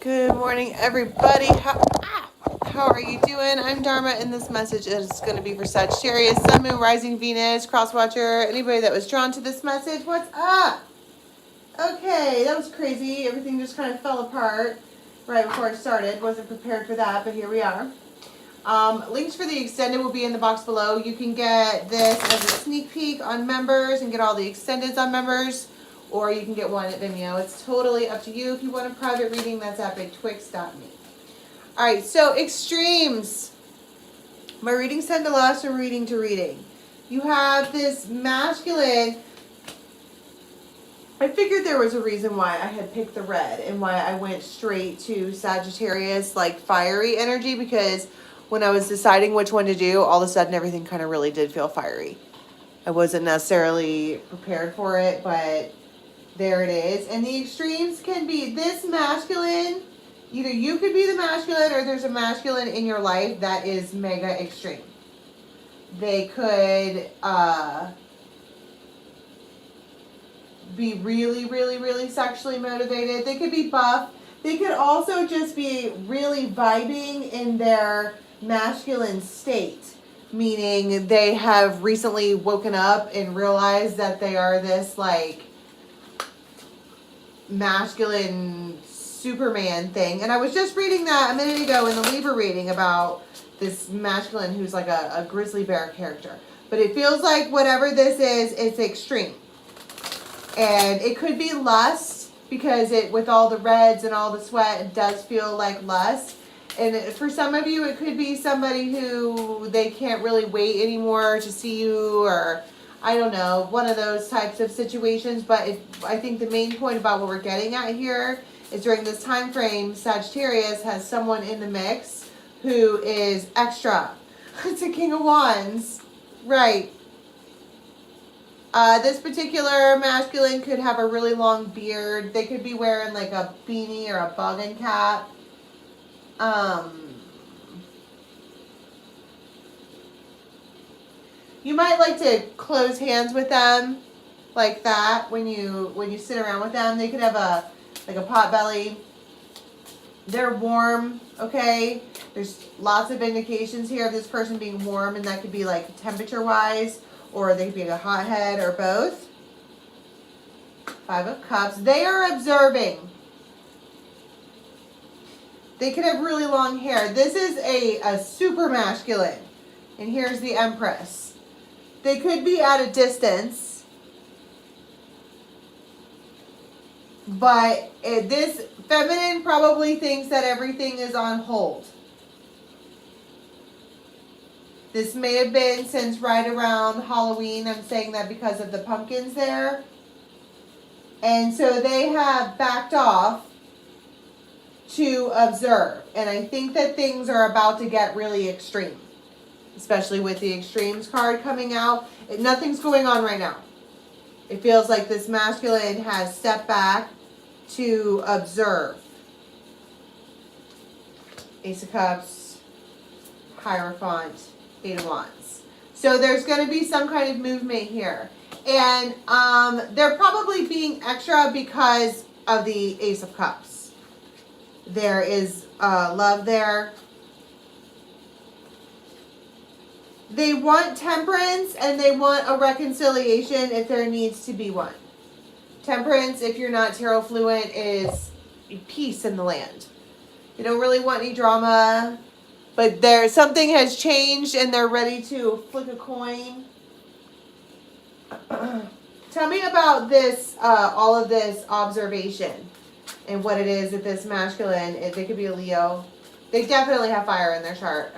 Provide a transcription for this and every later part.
Good morning, everybody. How are you doing? I'm Dharma, and this message is going to be for Sagittarius, Sun, Moon, Rising, Venus, Crosswatcher, anybody that was drawn to this message. What's up? Okay, that was crazy. Everything just kind of fell apart right before I started. Wasn't prepared for that, but here we are. Links for the extended will be in the box below. You can get this as a sneak peek on members and get all the extendeds on members, or you can get one at Vimeo. It's totally up to you. If you want a private reading, that's at bigtwix.me. All right, so extremes. My readings tend to last from reading to reading. You have this masculine. I figured there was a reason why I had picked the red and why I went straight to Sagittarius, like fiery energy, because when I was deciding which one to do, all of a sudden everything kind of really did feel fiery. I wasn't necessarily prepared for it, but there it is. And the extremes can be this masculine. Either you could be the masculine or there's a masculine in your life that is mega extreme. They could be really, really, really sexually motivated. They could be buff. They could also just be really vibing in their masculine state, meaning they have recently woken up and realized that they are this like masculine Superman thing. And I was just reading that a minute ago in the Libra reading about this masculine who's like a grizzly bear character. But it feels like whatever this is, it's extreme. And it could be lust, because it, with all the reds and all the sweat, it does feel like lust. And for some of you, it could be somebody who they can't really wait anymore to see you, or I don't know, one of those types of situations. But I think the main point about what we're getting at here is during this time frame, Sagittarius has someone in the mix who is extra. It's a King of Wands. Right. This particular masculine could have a really long beard. They could be wearing like a beanie or a bug cap. You might like to close hands with them like that when you sit around with them. They could have a pot belly. They're warm, okay? There's lots of indications here of this person being warm, and that could be like temperature wise, or they could be a hothead, or both. Five of Cups. They are observing. They could have really long hair. This is a super masculine. And here's the Empress. They could be at a distance. But this feminine probably thinks that everything is on hold. This may have been since right around Halloween. I'm saying that because of the pumpkins there. And so they have backed off to observe. And I think that things are about to get really extreme. Especially with the extremes card coming out. Nothing's going on right now. It feels like this masculine has stepped back to observe. Ace of Cups, Hierophant, Eight of Wands. So there's going to be some kind of movement here. And they're probably being extra because of the Ace of Cups. There is love there. They want temperance and they want a reconciliation if there needs to be one. Temperance, if you're not tarot fluent, is peace in the land. They don't really want any drama, but something has changed and they're ready to flip a coin. Tell me about this, all of this observation and what it is that this masculine, they could be a Leo. They definitely have fire in their chart.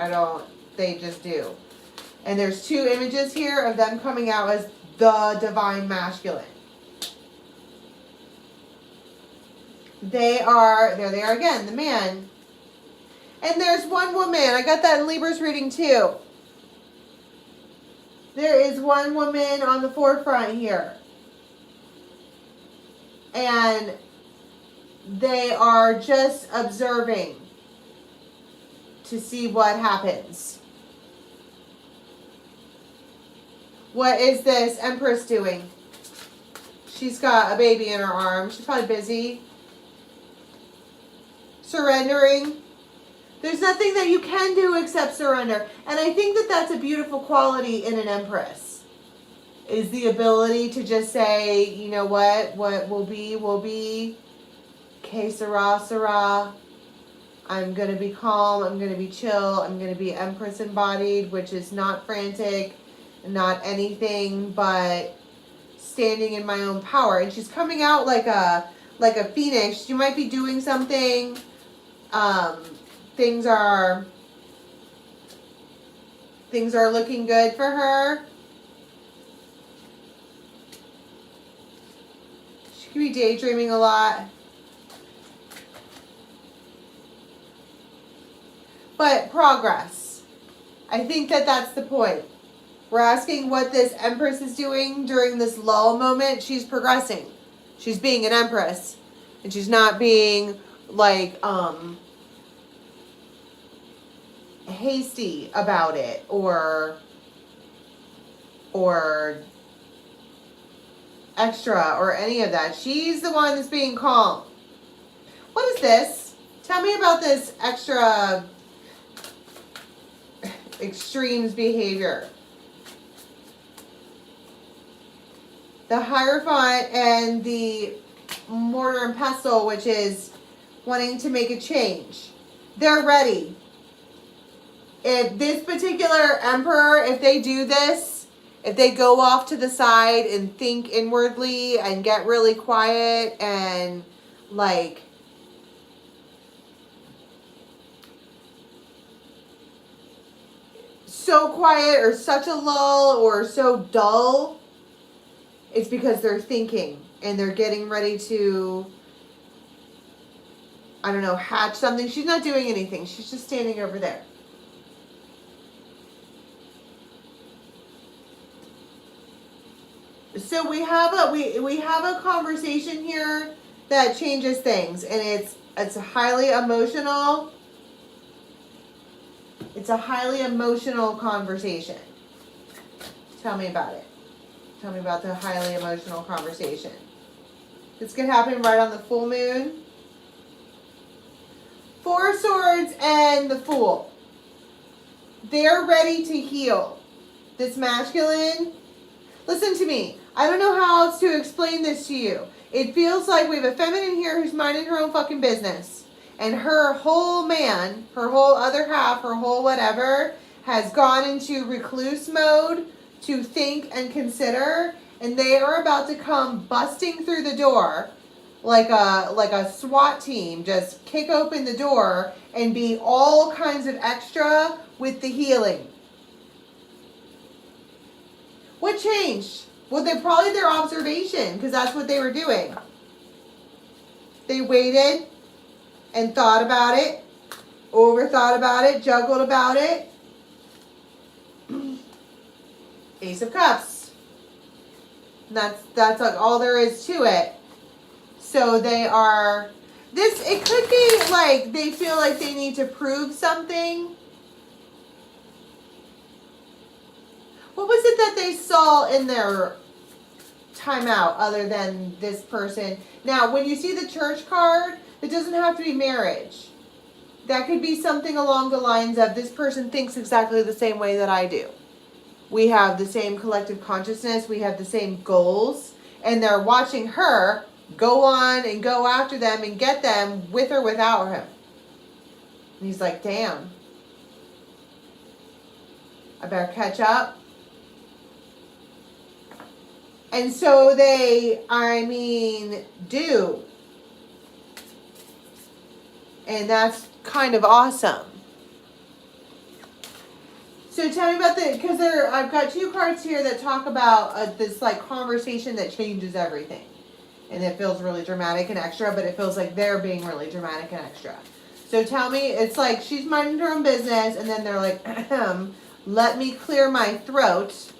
They just do. And there's two images here of them coming out as the divine masculine. There they are again, the man. And there's one woman. I got that in Libra's reading too. There is one woman on the forefront here. And they are just observing to see what happens. What is this Empress doing? She's got a baby in her arms. She's probably busy. surrendering. There's nothing that you can do except surrender. And I think that that's a beautiful quality in an empress, is the ability to just say, you know what will be, will be. Que sera, sera. I'm going to be calm. I'm going to be chill. I'm going to be empress embodied, which is not frantic, not anything but standing in my own power. And she's coming out like a phoenix. She might be doing something. Things are looking good for her. She could be daydreaming a lot. But progress. I think that that's the point. We're asking what this empress is doing during this lull moment. She's progressing. She's being an empress. And she's not being like, hasty about it or extra or any of that. She's the one that's being calm. What is this? Tell me about this extra extremes behavior. The Hierophant and the Mortar and Pestle, which is wanting to make a change. They're ready. If this particular emperor, if they do this, if they go off to the side and think inwardly and get really quiet and like so quiet or such a lull or so dull, it's because they're thinking and they're getting ready to, I don't know, hatch something. She's not doing anything. She's just standing over there. So we have a conversation here that changes things, and it's highly emotional. It's a highly emotional conversation. Tell me about it. Tell me about the highly emotional conversation. This could happen right on the full moon. Four of Swords and the Fool. They're ready to heal. This masculine. Listen to me. I don't know how else to explain this to you. It feels like we have a feminine here who's minding her own fucking business. And her whole man, her whole other half, her whole whatever, has gone into recluse mode to think and consider. And they are about to come busting through the door like a SWAT team. Just kick open the door and be all kinds of extra with the healing. What changed? Well, they're probably their observation, because that's what they were doing. They waited and thought about it, overthought about it, juggled about it. Ace of Cups. And that's like all there is to it. So they are, it could be like they feel like they need to prove something. What was it that they saw in their timeout other than this person? Now, when you see the Church card, it doesn't have to be marriage. That could be something along the lines of, this person thinks exactly the same way that I do. We have the same collective consciousness. We have the same goals. And they're watching her go on and go after them and get them with or without him. And he's like, damn. I better catch up. And so they, do. And that's kind of awesome. So tell me about because I've got two cards here that talk about this like conversation that changes everything. And it feels really dramatic and extra, but it feels like they're being really dramatic and extra. So tell me, it's like she's minding her own business, and then they're like, let me clear my throat.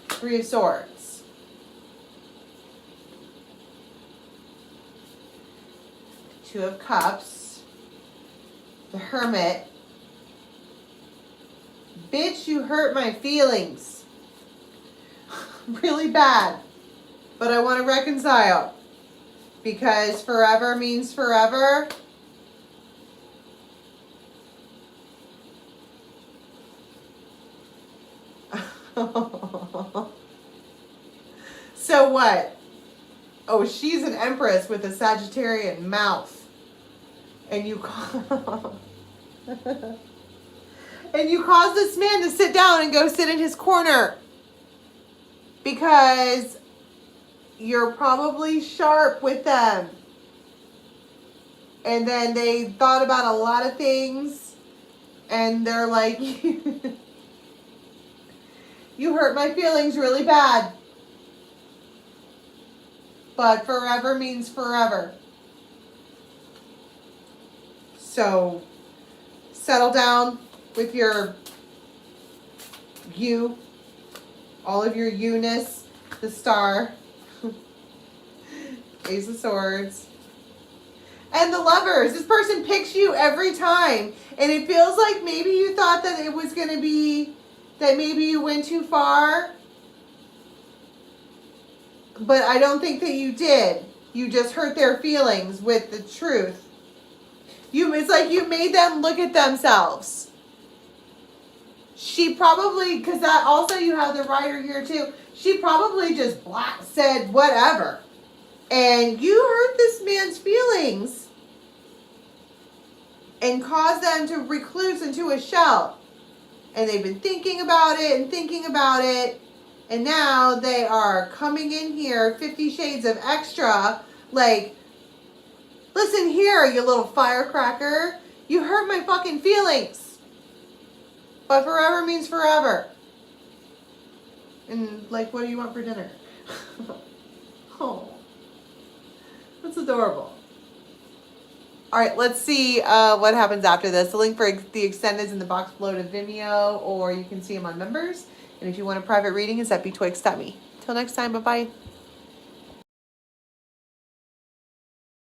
Three of Swords. Two of Cups. The Hermit. Bitch, you hurt my feelings. Really bad. But I want to reconcile. Because forever means forever. So what? Oh, she's an empress with a Sagittarian mouth. And you and you cause this man to sit down and go sit in his corner. Because you're probably sharp with them. And then they thought about a lot of things. And they're like, you hurt my feelings really bad. But forever means forever. So, settle down with your you. All of your you-ness. The star. Ace of Swords. And the Lovers. This person picks you every time. And it feels like maybe you thought that it was going to be, that maybe you went too far. But I don't think that you did. You just hurt their feelings with the truth. It's like you made them look at themselves. She probably, because that also you have the writer here too. She probably just said whatever. And you hurt this man's feelings. And caused them to recluse into a shell. And they've been thinking about it and thinking about it. And now they are coming in here, 50 Shades of Extra, like, listen here, you little firecracker. You hurt my fucking feelings. But forever means forever. And, like, what do you want for dinner? Oh, that's adorable. All right, let's see what happens after this. The link for the extended is in the box below to Vimeo, or you can see them on members. And if you want a private reading, it's at betwixt.me. Till next time, bye-bye.